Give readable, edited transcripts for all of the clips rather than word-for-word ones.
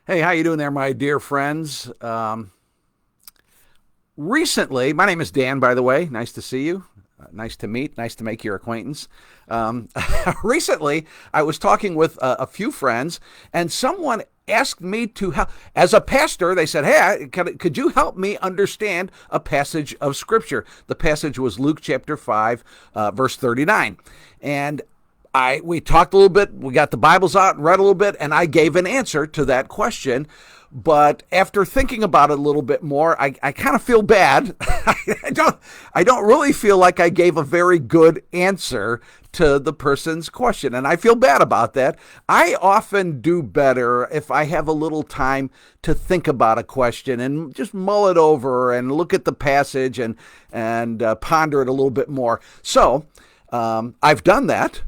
Hey, how you doing there, my dear friends? Recently, my name is Dan, by the way. Nice to see you. Nice to meet. Nice to make your acquaintance. Um, Recently, I was talking with a few friends, and someone asked me to help. As a pastor, they said, "Hey, could you help me understand a passage of Scripture?" The passage was Luke chapter 5, verse 39, and we talked a little bit. We got the Bibles out and read a little bit, and I gave an answer to that question. But after thinking about it a little bit more, I kind of feel bad. I don't really feel like I gave a very good answer to the person's question, and I feel bad about that. I often do better if I have a little time to think about a question and just mull it over and look at the passage and ponder it a little bit more. So I've done that.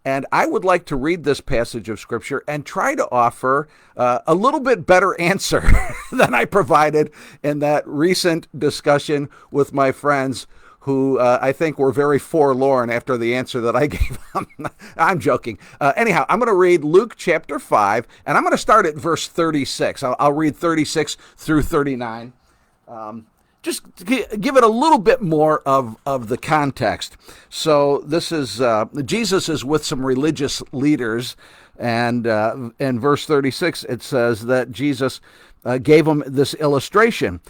And I would like to read this passage of Scripture and try to offer a little bit better answer than I provided in that recent discussion with my friends who I think were very forlorn after the answer that I gave them. I'm joking. Anyhow, I'm going to read Luke chapter 5, and I'm going to start at verse 36. I'll read 36 through 39. Just give it a little bit more of the context. So this is, Jesus is with some religious leaders, and in verse 36 it says that Jesus gave them this illustration.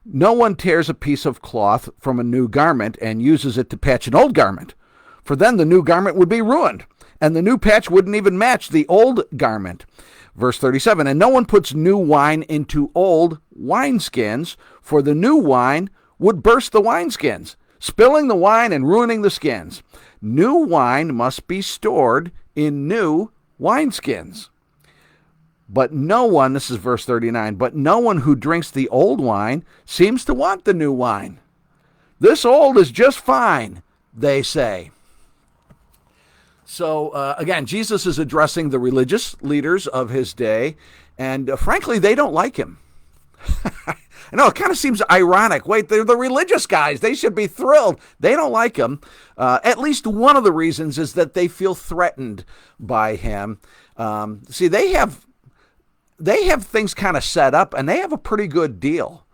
No one tears a piece of cloth from a new garment and uses it to patch an old garment, for then the new garment would be ruined, and the new patch wouldn't even match the old garment. Verse 37, and no one puts new wine into old wineskins, for the new wine would burst the wineskins, spilling the wine and ruining the skins. New wine must be stored in new wineskins. But no one, this is verse 39, but no one who drinks the old wine seems to want the new wine. This old is just fine, they say. So, again, Jesus is addressing the religious leaders of his day, and frankly, they don't like him. I know, it kind of seems ironic. Wait, they're the religious guys. They should be thrilled. They don't like him. At least one of the reasons is that they feel threatened by him. See, they have things kind of set up, and they have a pretty good deal,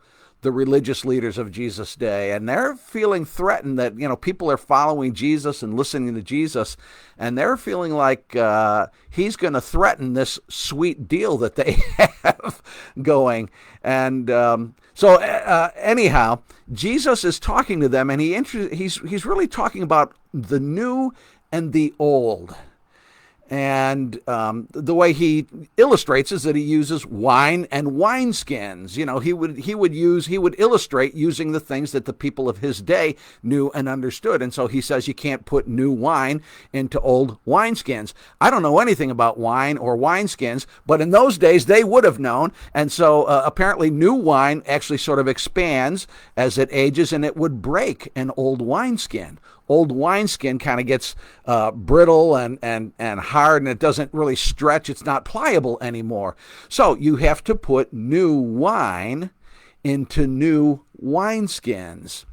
the religious leaders of Jesus' day, and they're feeling threatened that, people are following Jesus and listening to Jesus, and they're feeling like he's going to threaten this sweet deal that they have going. And anyhow, Jesus is talking to them, and he's really talking about the new and the old. And the way he illustrates is that he uses wine and wineskins. He would illustrate using the things that the people of his day knew and understood. And so he says you can't put new wine into old wineskins. I don't know anything about wine or wineskins, but in those days they would have known. And so apparently new wine actually sort of expands as it ages, and it would break an old wineskin. Old wineskin kind of gets brittle and hard, and it doesn't really stretch. It's not pliable anymore. So you have to put new wine into new wineskins.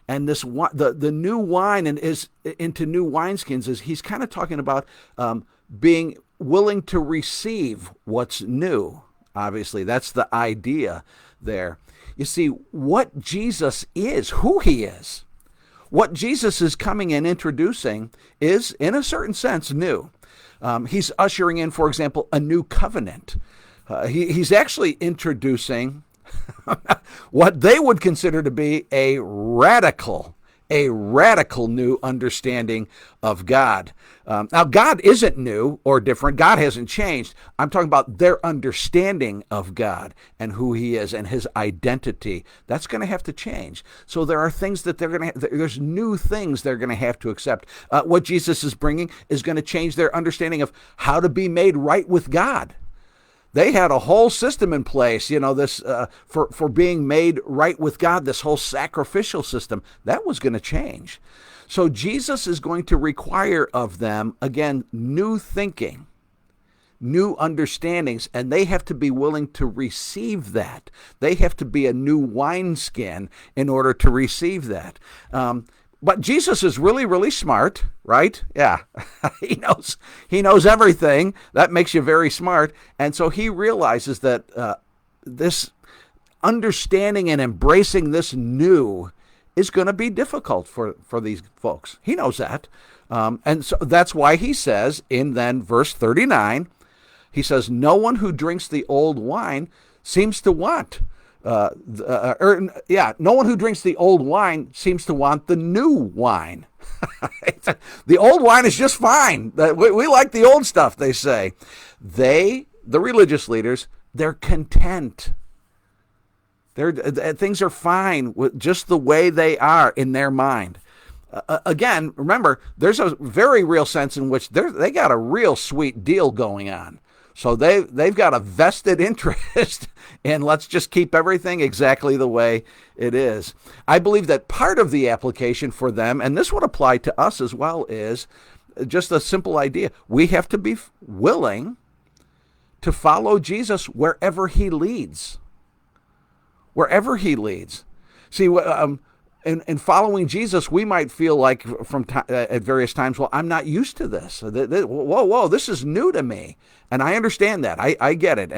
And the new wine is into new wineskins is he's kind of talking about being willing to receive what's new. Obviously, that's the idea there. You see, what Jesus is, who he is, what Jesus is coming and introducing is, in a certain sense, new. He's ushering in, for example, a new covenant. He's actually introducing what they would consider to be a radical new understanding of God. Now, God isn't new or different. God hasn't changed. I'm talking about their understanding of God and who he is and his identity. That's going to have to change. So there are things that there's new things they're going to have to accept. What Jesus is bringing is going to change their understanding of how to be made right with God. They had a whole system in place, this for being made right with God, this whole sacrificial system. That was going to change. So Jesus is going to require of them, again, new thinking, new understandings, and they have to be willing to receive that. They have to be a new wineskin in order to receive that. But Jesus is really, really smart, right? Yeah. He knows everything. That makes you very smart. And so he realizes that this understanding and embracing this new is going to be difficult for these folks. He knows that. And so that's why he says in then verse 39, he says, no one who drinks the old wine seems to want no one who drinks the old wine seems to want the new wine. The old wine is just fine. We like the old stuff, they say. The religious leaders, they're content. Things are fine with just the way they are in their mind. Again, remember, there's a very real sense in which they got a real sweet deal going on. So they've got a vested interest in let's just keep everything exactly the way it is. I believe that part of the application for them, and this would apply to us as well, is just a simple idea. We have to be willing to follow Jesus wherever he leads. Wherever he leads. See, in following Jesus, we might feel like at various times, well, I'm not used to this. Whoa, this is new to me. And I understand that. I get it.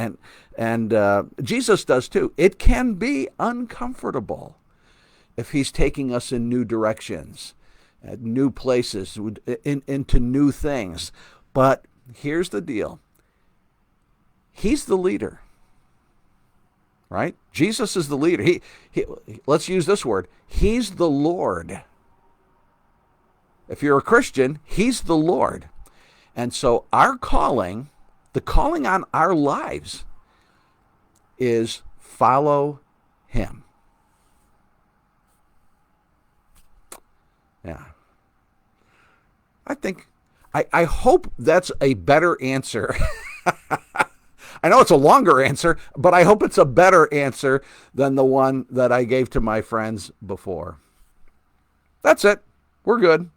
And Jesus does too. It can be uncomfortable if he's taking us in new directions, at new places, into new things. But here's the deal. He's the leader. Right? Jesus is the leader. He let's use this word. He's the Lord. If you're a Christian, he's the Lord. And so our calling, the calling on our lives, is follow him. Yeah. I hope that's a better answer. I know it's a longer answer, but I hope it's a better answer than the one that I gave to my friends before. That's it. We're good.